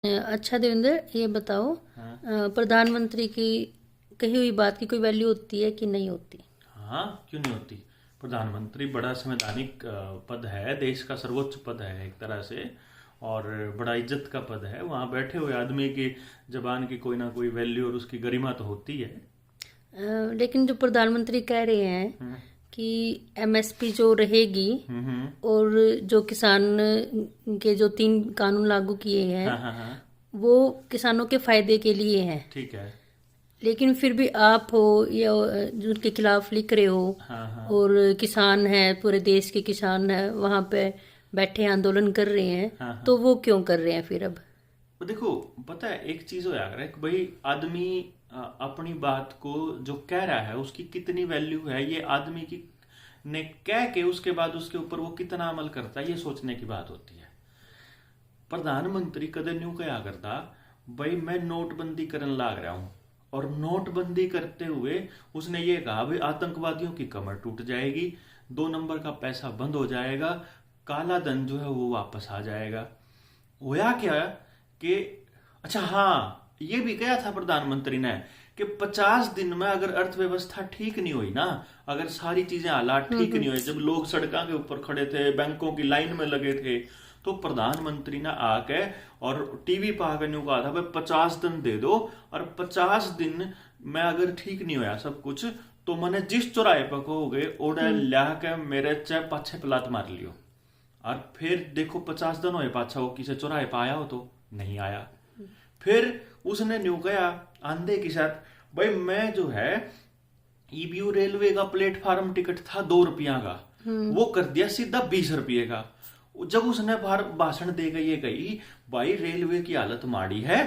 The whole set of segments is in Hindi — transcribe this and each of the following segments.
अच्छा देवेंद्र, ये बताओ, हाँ। प्रधानमंत्री की कही हुई बात की कोई वैल्यू होती है कि नहीं होती? हाँ, क्यों नहीं होती। प्रधानमंत्री बड़ा संवैधानिक पद है, देश का सर्वोच्च पद है एक तरह से। और बड़ा इज्जत का पद है। वहाँ बैठे हुए आदमी की जबान की कोई ना कोई वैल्यू और उसकी गरिमा तो होती है। लेकिन जो प्रधानमंत्री कह रहे हैं हम्म। कि एमएसपी जो रहेगी, हम्म। और जो किसान के जो 3 कानून लागू किए हैं हाँ हाँ हाँ। वो किसानों के फायदे के लिए हैं। ठीक है। लेकिन फिर भी आप हो या जो उनके खिलाफ लिख रहे हो, हाँ हाँ। और किसान है, पूरे देश के किसान है वहां पे बैठे आंदोलन कर रहे हैं, हाँ हाँ। तो वो क्यों कर रहे हैं फिर अब? वो देखो, पता है एक चीज हो यार, कि भाई आदमी अपनी बात को जो कह रहा है उसकी कितनी वैल्यू है, ये आदमी की ने कह के उसके बाद उसके ऊपर वो कितना अमल करता है, ये सोचने की बात होती है। प्रधानमंत्री कदे न्यू क्या करता, भाई मैं नोटबंदी करने लाग रहा हूं, और नोटबंदी करते हुए उसने ये कहा भाई आतंकवादियों की कमर टूट जाएगी, 2 नंबर का पैसा बंद हो जाएगा, काला धन जो है वो वापस आ जाएगा। होया क्या कि, अच्छा हाँ, ये भी कहा था प्रधानमंत्री ने कि 50 दिन में अगर अर्थव्यवस्था ठीक नहीं हुई ना, अगर सारी चीजें हालात ठीक नहीं हुए, जब लोग सड़कों के ऊपर खड़े थे, बैंकों की लाइन में लगे थे, तो प्रधानमंत्री ने आके और टीवी पर आकर न्यू कहा था भाई 50 दिन दे दो, और 50 दिन में अगर ठीक नहीं होया सब कुछ, तो मैंने जिस चौराहे पर कहोगे ओडे ल्या के मेरे चाहे पाछे पलात मार लियो। और फिर देखो 50 दिन हुए पाछा वो किसी चौराहे पर आया हो तो नहीं आया। फिर उसने न्यू कहा आंधे के साथ, भाई मैं जो है ईबीयू रेलवे का प्लेटफार्म टिकट था 2 रुपया का, वो कर दिया सीधा 20 रुपये का। जब उसने भाषण दे गई ये कही भाई रेलवे की हालत माड़ी है,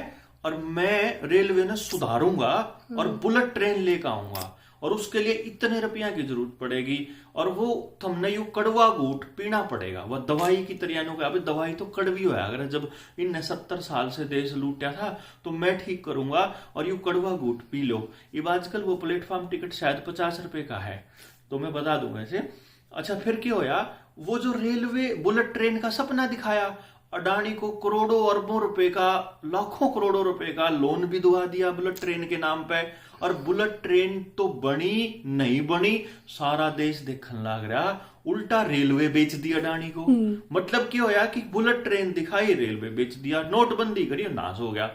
और मैं रेलवे ने सुधारूंगा और बुलेट ट्रेन लेकर आऊंगा, और उसके लिए इतने रुपया की जरूरत पड़ेगी, और वो तुमने यू कड़वा घूट पीना पड़ेगा, वह दवाई की तरह का। अभी दवाई तो कड़वी होया, अगर जब इनने 70 साल से देश लूटा था तो मैं ठीक करूंगा, और यू कड़वा घूट पी लो। ये आजकल वो प्लेटफॉर्म टिकट शायद 50 रुपए का है, तो मैं बता दूंगा इसे। अच्छा फिर क्या होया, वो जो रेलवे बुलेट ट्रेन का सपना दिखाया, अडानी को करोड़ों अरबों रुपए का, लाखों करोड़ों रुपए का लोन भी दुआ दिया बुलेट ट्रेन के नाम पे, और बुलेट ट्रेन तो बनी नहीं बनी, सारा देश देखने लग रहा, उल्टा रेलवे बेच दिया अडानी को। मतलब क्या होया कि बुलेट ट्रेन दिखाई, रेलवे बेच दिया, नोटबंदी करी, नाश हो गया।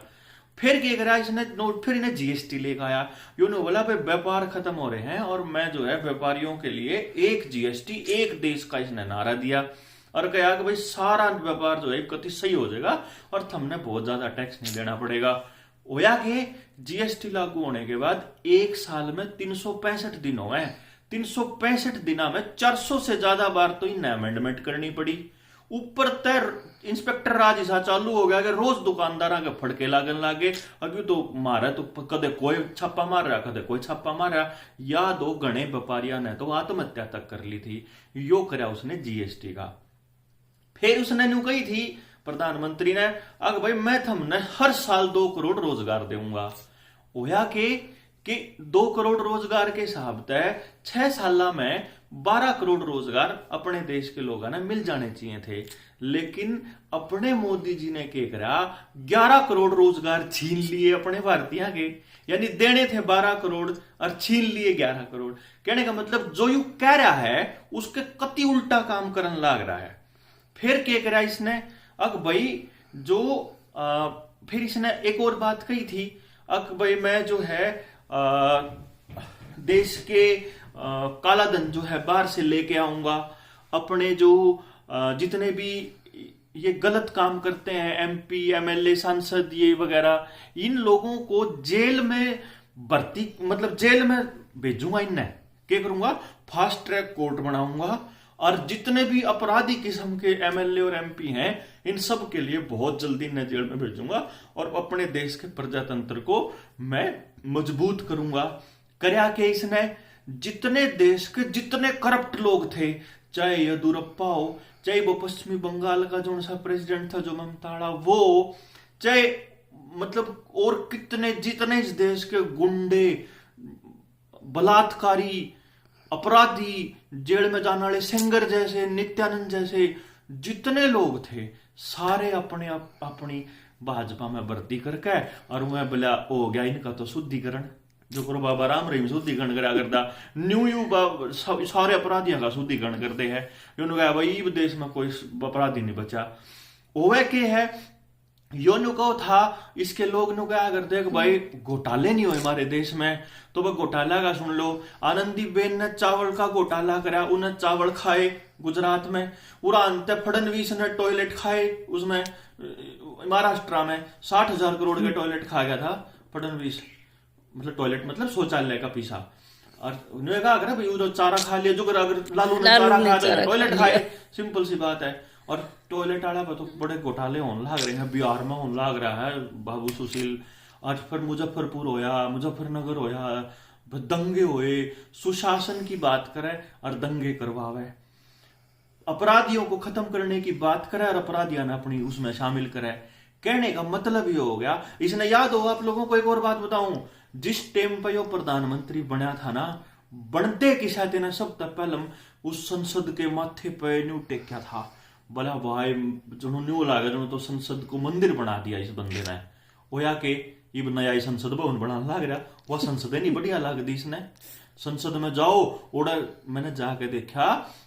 फिर क्या करा इसने, नोट फिर इन्हें जीएसटी लेकर आया। यूनो बोला भाई व्यापार खत्म हो रहे हैं, और मैं जो है व्यापारियों के लिए एक जीएसटी एक देश का इसने नारा दिया, और कहा कि भाई सारा व्यापार जो है कति सही हो जाएगा, और हमने बहुत ज्यादा टैक्स नहीं देना पड़ेगा। होया कि जीएसटी लागू होने के बाद 1 साल में 365 दिन हुए। 365 दिनों में 400 से ज्यादा बार तो इन्हें अमेंडमेंट करनी पड़ी। ऊपर तय इंस्पेक्टर राज ऐसा चालू हो गया कि रोज दुकानदार के फड़के लागन लागे। अभी तो मारा तो कदे कोई छापा मार रहा, कदे कोई छापा मार रहा। या दो गणे व्यापारियों ने तो आत्महत्या तक कर ली थी। यो कराया उसने जीएसटी का। फिर उसने न्यू कही थी प्रधानमंत्री ने, अगर भाई मैं तुमने हर साल 2 करोड़ रोजगार दूंगा। होया कि 2 करोड़ रोजगार के हिसाब तय 6 साल में 12 करोड़ रोजगार अपने देश के लोगों ने मिल जाने चाहिए थे। लेकिन अपने मोदी जी ने क्या करा, 11 करोड़ रोजगार छीन लिए अपने भारतीय के। यानी देने थे 12 करोड़ और छीन लिए 11 करोड़। कहने का मतलब जो यू कह रहा है उसके कति उल्टा काम करने लग रहा है। फिर क्या करा इसने, अक भाई जो फिर इसने एक और बात कही थी, अक भाई मैं जो है देश के काला धन जो है बाहर से लेके आऊंगा, अपने जो जितने भी ये गलत काम करते हैं एमपी एमएलए सांसद ये वगैरह, इन लोगों को जेल में भर्ती, मतलब जेल में भेजूंगा। इन्हें क्या करूंगा, फास्ट ट्रैक कोर्ट बनाऊंगा, और जितने भी अपराधी किस्म के एमएलए और एमपी हैं इन सब के लिए बहुत जल्दी इन्हें जेल में भेजूंगा, और अपने देश के प्रजातंत्र को मैं मजबूत करूंगा। करया के इसने जितने देश के जितने करप्ट लोग थे, चाहे येदुरप्पा हो, चाहे वो पश्चिमी बंगाल का जो सा प्रेसिडेंट था जो ममताड़ा, वो चाहे मतलब और कितने जितने इस देश के गुंडे, बलात्कारी, अपराधी, जेल में जाने वाले सेंगर जैसे, नित्यानंद जैसे जितने लोग थे, सारे अपने अपनी भाजपा में भर्ती करके और वह बोला हो गया इनका तो शुद्धिकरण, जो करो बाबा राम रहीम शुद्धिकरण करा करता न्यू यू सारे अपराधियों का शुद्धिकरण करते हैं। उन्होंने कहा भाई देश में कोई अपराधी नहीं बचा। ओवे के है यो नु कहो था इसके लोग नु क्या करते हैं भाई घोटाले नहीं हुए हमारे देश में, तो वह घोटाला का सुन लो। आनंदीबेन ने चावल का घोटाला करा, उन्हें चावल खाए गुजरात में। उड़ानते फडणवीस ने टॉयलेट खाए उसमें महाराष्ट्र में 60,000 करोड़ के टॉयलेट खा गया था फडणवीस, मतलब टॉयलेट मतलब शौचालय का पीसा। और उन्होंने कहा अगर भाई जो चारा खा लिया, जो अगर लालू ने चारा खा लिया टॉयलेट खाए, सिंपल सी बात है। और टॉयलेट वाला पर तो बड़े घोटाले होने लग रहे हैं, बिहार में होने लग रहा है बाबू सुशील। आज फिर मुजफ्फरपुर होया, मुजफ्फरनगर होया, दंगे हुए। सुशासन की बात करे और दंगे करवावे, अपराधियों को खत्म करने की बात करे और अपराधियों ने अपनी उसमें शामिल करे। कहने का मतलब ये हो गया, इसने याद हो आप लोगों को एक और बात बताऊं, जिस टाइम पर यो प्रधानमंत्री बना था ना, बनते की शायद ने सब तक पहले उस संसद के माथे पे न्यू टेक्या था। बोला भाई जो न्यू लागे जो तो संसद को मंदिर बना दिया इस बंदे ने। होया के इब नया संसद भवन बनाने लग रहा, वह संसद नहीं बढ़िया लग दी इसने। संसद में जाओ ओड़ा, मैंने जाके देखा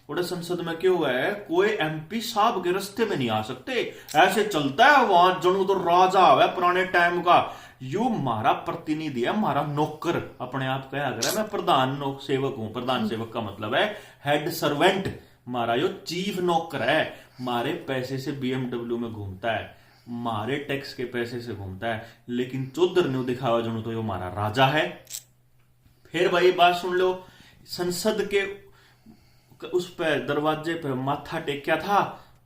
ओड़ा संसद में क्यों है कोई एमपी साहब के रास्ते में नहीं आ सकते, ऐसे चलता है वहां जनू तो राजा है पुराने टाइम का। यू मारा प्रतिनिधि है, मारा नौकर, अपने आप क्या कर मैं प्रधान सेवक हूं। प्रधान सेवक का मतलब है हेड सर्वेंट, मारा यो चीफ नौकर है। मारे पैसे से BMW में घूमता है, मारे टैक्स के पैसे से घूमता है, लेकिन चौधर ने दिखावा जनू तो यो मारा राजा है। फिर भाई बात सुन लो, संसद के उस पे दरवाजे पे माथा टेक्या था,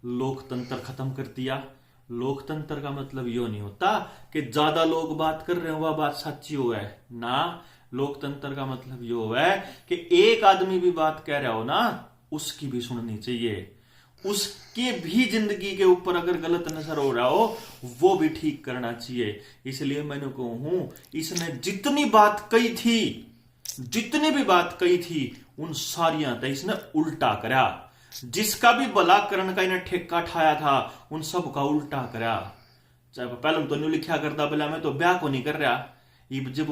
लोकतंत्र खत्म कर दिया। लोकतंत्र का मतलब यो नहीं होता कि ज्यादा लोग बात कर रहे हो वह बात सच्ची हो है ना। लोकतंत्र का मतलब यो है कि एक आदमी भी बात कह रहा हो ना, उसकी भी सुननी चाहिए, उसके भी जिंदगी के ऊपर अगर गलत नजर हो रहा हो वो भी ठीक करना चाहिए। इसलिए मैंने कहूं इसने जितनी बात कही थी, जितनी भी बात कही थी उन सारियां तो इसने उल्टा करा। जिसका भी भला करण का इन्हें ठेका ठाया था उन सब का उल्टा करा। चाहे पहले तो न्यू लिखा करता, बोला मैं तो ब्याह को नहीं कर रहा। ये जब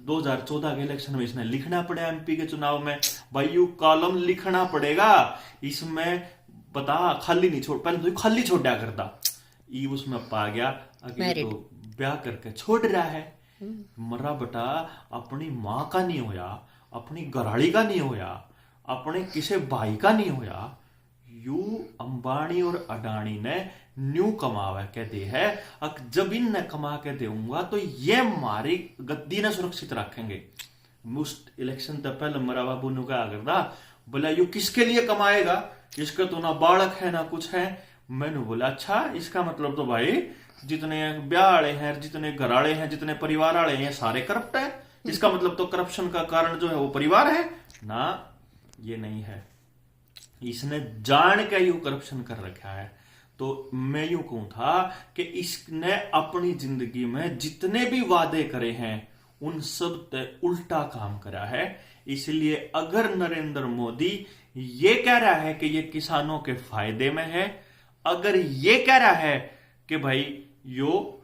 2014 के इलेक्शन में इसने लिखना पड़ा एमपी के चुनाव में, भाई यू कॉलम लिखना पड़ेगा इसमें, बता खाली नहीं छोड़, पहले तो खाली छोड़ दिया करता। ये उसमें पा गया अगर तो ब्याह करके छोड़ रहा है। मरा बेटा अपनी माँ का नहीं होया, अपनी घराड़ी का नहीं होया, अपने किसी भाई का नहीं होया। यू अंबानी और अडानी ने न्यू कमावा कहते हैं, जब इन ने कमा के दूंगा तो ये हमारी गद्दी ने सुरक्षित रखेंगे। उस इलेक्शन तक पहले मरा बाबू ने कहा करता, बोला यू किसके लिए कमाएगा, इसका तो ना बालक है ना कुछ है। मैंने बोला अच्छा इसका मतलब तो भाई जितने ब्याह वाले हैं, जितने घर वाले हैं, जितने परिवार वाले हैं सारे करप्ट है। इसका मतलब तो करप्शन का कारण जो है वो परिवार है ना। ये नहीं है, इसने जान के यू करप्शन कर रखा है। तो मैं यूं कहूं था कि इसने अपनी जिंदगी में जितने भी वादे करे हैं उन सब पे उल्टा काम करा है। इसलिए अगर नरेंद्र मोदी ये कह रहा है कि ये किसानों के फायदे में है, अगर ये कह रहा है कि भाई यो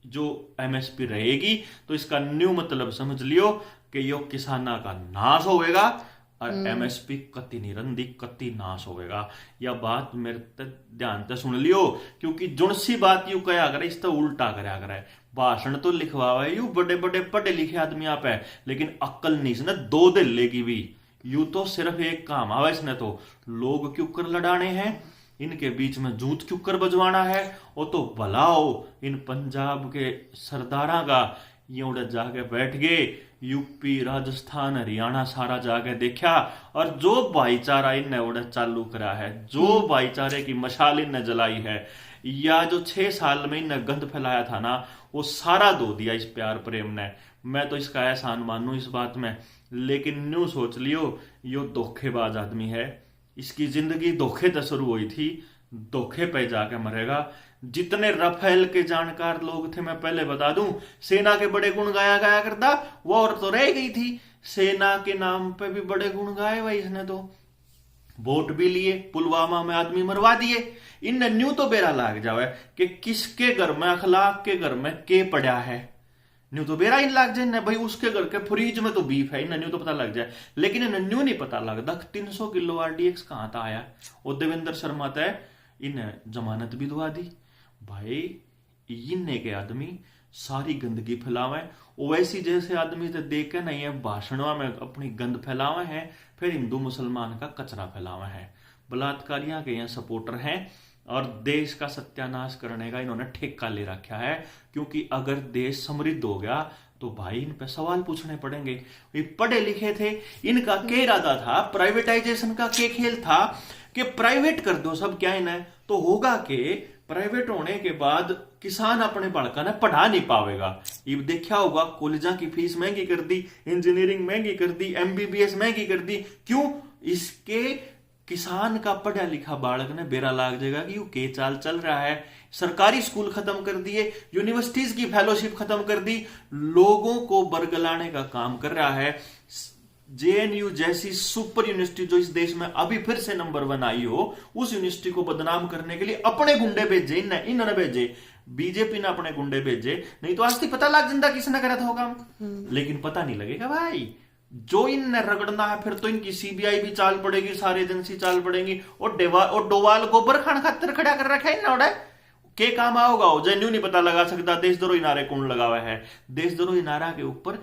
जो MSP रहेगी, तो इसका न्यू मतलब समझ लियो कि यो किसाना का नाश होएगा और MSP कति नहीं रंदी, कति नाश होएगा। यह बात मेरे ध्यान से सुन लियो, क्योंकि जुन सी बात यू कया करे इस तो उल्टा करा करे। भाषण तो लिखवा यू बड़े बड़े पढ़े लिखे आदमी आप है, लेकिन अक्ल नहीं इसने दो दिल लेगी भी। यू तो सिर्फ एक काम आवा इसने तो लोग क्यों कर लड़ाने हैं, इनके बीच में जूत क्यों कर बजवाना है। वो तो भला हो इन पंजाब के सरदारा का ये उड़े जाके बैठ गए, यूपी राजस्थान हरियाणा सारा जाके देखा, और जो भाईचारा इनने उड़े चालू करा है, जो भाईचारे की मशाल इनने जलाई है, या जो 6 साल में इनने गंद फैलाया था ना, वो सारा धो दिया इस प्यार प्रेम ने। मैं तो इसका एहसान मानू इस बात में, लेकिन न्यू सोच लियो यो धोखेबाज आदमी है। इसकी जिंदगी धोखे से शुरू हुई थी, धोखे पे जाके मरेगा। जितने रफेल के जानकार लोग थे मैं पहले बता दूं, सेना के बड़े गुण गाया करता, वो और तो रह गई थी। सेना के नाम पे भी बड़े गुण गाए भाई इसने तो। वोट भी लिए, पुलवामा में आदमी मरवा दिए। इन न्यू तो बेरा लाग जावे कि किसके घर में, अखलाक के घर में के पड़ा है, न्यू तो बेरा इन लाग जाए भाई, उसके घर के फ्रिज में तो बीफ है, इन न्यू तो पता लग जाए। लेकिन इन न्यू नहीं पता लगता 300 किलो आरडीएक्स कहां था आया। और देवेंद्र शर्मा तय इन जमानत भी दुआ दी भाई। इन्ने के आदमी सारी गंदगी फैलावे, वैसी जैसे आदमी तो देख के नहीं है भाषणों में अपनी गंद फैलावे हैं, फिर हिंदू मुसलमान का कचरा फैलावे हैं। बलात्कारियां के यहाँ सपोर्टर हैं और देश का सत्यानाश करने का इन्होंने ठेका ले रखा है। क्योंकि अगर देश समृद्ध हो गया तो भाई इन पे सवाल पूछने पड़ेंगे। ये पढ़े लिखे थे, इनका क्या इरादा था, प्राइवेटाइजेशन का क्या खेल था कि प्राइवेट कर दो सब, क्या इन्हें तो होगा कि प्राइवेट होने के बाद किसान अपने बालका ने पढ़ा नहीं पावेगा। ये देखा होगा कॉलेजा की फीस महंगी कर दी, इंजीनियरिंग महंगी कर दी, एमबीबीएस महंगी कर दी। क्यों? इसके किसान का पढ़ा लिखा बालक ने बेरा लाग जाएगा कि के चाल चल रहा है। सरकारी स्कूल खत्म कर दिए, यूनिवर्सिटीज की फेलोशिप खत्म कर दी, लोगों को बरगलाने का काम कर रहा है। जेएनयू जैसी सुपर यूनिवर्सिटी जो इस देश में अभी फिर से नंबर 1 आई हो, उस यूनिवर्सिटी को बदनाम करने के लिए अपने गुंडे भेजे, इन्होंने भेजे, बीजेपी ने अपने गुंडे भेजे। नहीं तो आज तक पता लग जाता किसने करा था होगा, लेकिन पता नहीं लगेगा भाई। जो इनने रगड़ना है फिर तो इनकी सीबीआई भी चाल पड़ेगी, सारी एजेंसी चाल पड़ेगी। और डोवाल गोबर खान खातर खड़ा कर रखा है इन्होंने, के काम आओगा हो जाए न्यू नहीं पता लगा सकता देशद्रोही नारे कौन लगावा है। देशद्रोही नारा के ऊपर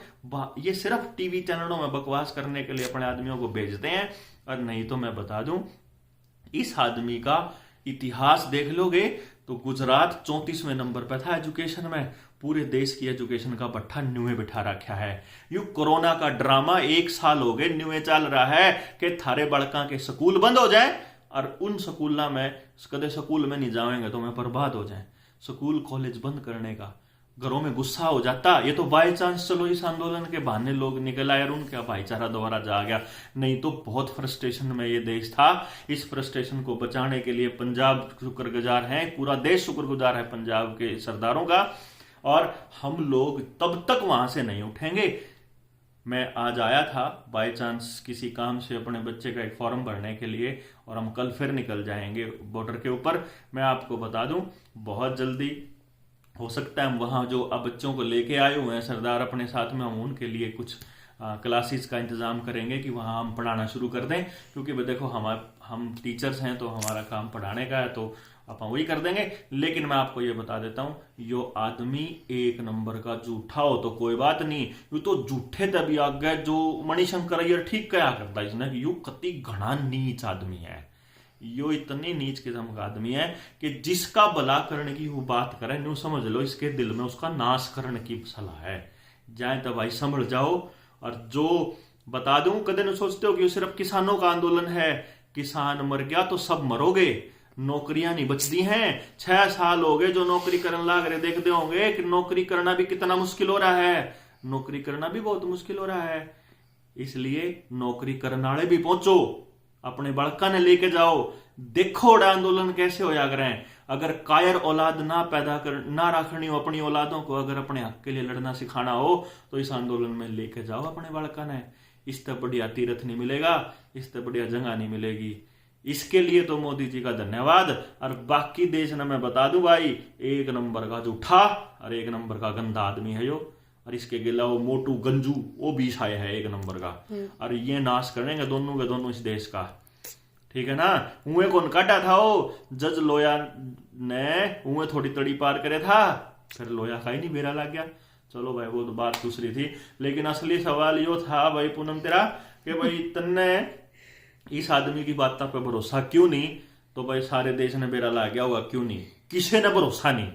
ये सिर्फ टीवी चैनलों में बकवास करने के लिए अपने आदमियों को भेजते हैं। और नहीं तो मैं बता दूं, इस आदमी का इतिहास देख लोगे तो गुजरात 34वें नंबर पर था एजुकेशन में। पूरे देश की एजुकेशन का पट्टा न्यूए बिठा रखा है। यू कोरोना का ड्रामा 1 साल हो गए न्यूए चल रहा है कि थारे बड़का के स्कूल बंद हो जाए और उन स्कूल में कदे स्कूल में नहीं जाएंगे तो मैं बर्बाद हो जाए। स्कूल कॉलेज बंद करने का घरों में गुस्सा हो जाता। ये तो बाय चांस चलो इस आंदोलन के बहाने लोग निकल आए और उनका भाईचारा दोबारा जा गया, नहीं तो बहुत फ्रस्ट्रेशन में ये देश था। इस फ्रस्ट्रेशन को बचाने के लिए पंजाब शुक्रगुजार है, पूरा देश शुक्रगुजार है पंजाब के सरदारों का। और हम लोग तब तक वहां से नहीं उठेंगे। मैं आज आया था बाय चांस किसी काम से अपने बच्चे का एक फॉर्म भरने के लिए, और हम कल फिर निकल जाएंगे बॉर्डर के ऊपर। मैं आपको बता दूं बहुत जल्दी हो सकता है हम वहाँ जो अब बच्चों को लेके आए हुए हैं सरदार अपने साथ में, हम उनके लिए कुछ क्लासेस का इंतजाम करेंगे कि वहाँ हम पढ़ाना शुरू कर दें। क्योंकि देखो हम टीचर्स हैं तो हमारा काम पढ़ाने का है, तो अपन वही कर देंगे। लेकिन मैं आपको ये बता देता हूँ, यो आदमी 1 नंबर का झूठा हो तो कोई बात नहीं, यू तो झूठे तभी आ गए। जो मणिशंकर अय्यर ठीक क्या करता है इसने, यू कति घना नीच आदमी है। यो इतनी नीच किस्म का आदमी है कि जिसका भला करने की वो बात करे न्यू समझ लो इसके दिल में उसका नाश करने की सलाह है। जाए तो भाई संभल जाओ। और जो बता दूं, कदे न सोचते हो कि सिर्फ किसानों का आंदोलन है, किसान मर गया तो सब मरोगे, नौकरियां नहीं बचती हैं। 6 साल हो गए जो नौकरी करने लाग रहे, देखते होंगे कि नौकरी करना भी कितना मुश्किल हो रहा है, नौकरी करना भी बहुत मुश्किल हो रहा है। इसलिए नौकरी करने वाले भी पहुंचो, अपने बड़का ने लेके जाओ, देखो आंदोलन कैसे हो जाग रहे हैं। अगर कायर औलाद ना रखनी हो अपनी औलादों को, अगर अपने हक के लिए लड़ना सिखाना हो तो इस आंदोलन में लेके जाओ अपने बड़का ने। इससे बढ़िया तीर्थ नहीं मिलेगा, इससे बढ़िया जगह नहीं मिलेगी। इसके लिए तो मोदी जी का धन्यवाद। और बाकी देश ने मैं बता दूं भाई, 1 नंबर का झूठा और 1 नंबर का गंदा आदमी है यो। और इसके गिला वो मोटू गंजू वो भी छाया है 1 नंबर का। और ये नाश करेंगे दोनों के दोनों इस देश का, ठीक है ना। उन्हें कौन काटा था वो जज लोया ने, उन्हें थोड़ी तड़ी पार करे था, फिर लोया का ही नहीं बेरा लग गया। चलो भाई वो तो बात दूसरी थी। लेकिन असली सवाल यो था भाई पूनम तेरा कि भाई तन्ने इस आदमी की बात पे भरोसा क्यों नहीं। तो भाई सारे देश ने बेरा ला गया होगा, क्यों नहीं, किसी ने भरोसा नहीं।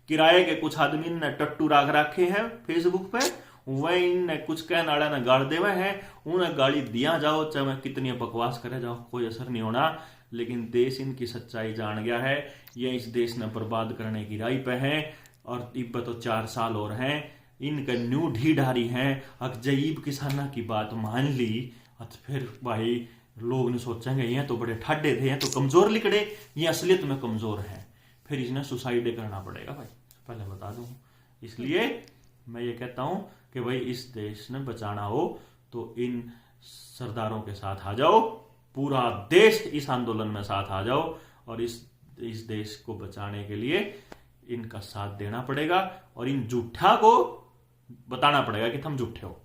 किराए के कुछ आदमी ने टट्टू राख रखे हैं फेसबुक पे, वह इन कुछ कहने वाला ने गाड़ देवे हैं, उन्हें गाली दिया जाओ, चाहे मैं कितनी बकवास करे जाओ, कोई असर नहीं होना। लेकिन देश इनकी सच्चाई जान गया है, ये इस देश ने बर्बाद करने की राह पे है। और तिब्बत तो 4 साल और हैं, इनका न्यू ढीढारी हैं। अजईब किसाना की बात मान ली और फिर भाई लोग ने सोचेंगे ये तो बड़े ठाडे थे, ये तो कमजोर लिकड़े, ये असलियत में कमजोर है, फिर इसने सुसाइड करना पड़ेगा भाई, पहले बता दूं। इसलिए मैं ये कहता हूं कि भाई इस देश ने बचाना हो तो इन सरदारों के साथ आ जाओ, पूरा देश इस आंदोलन में साथ आ जाओ और इस देश को बचाने के लिए इनका साथ देना पड़ेगा और इन झूठा को बताना पड़ेगा कि तुम झूठे हो।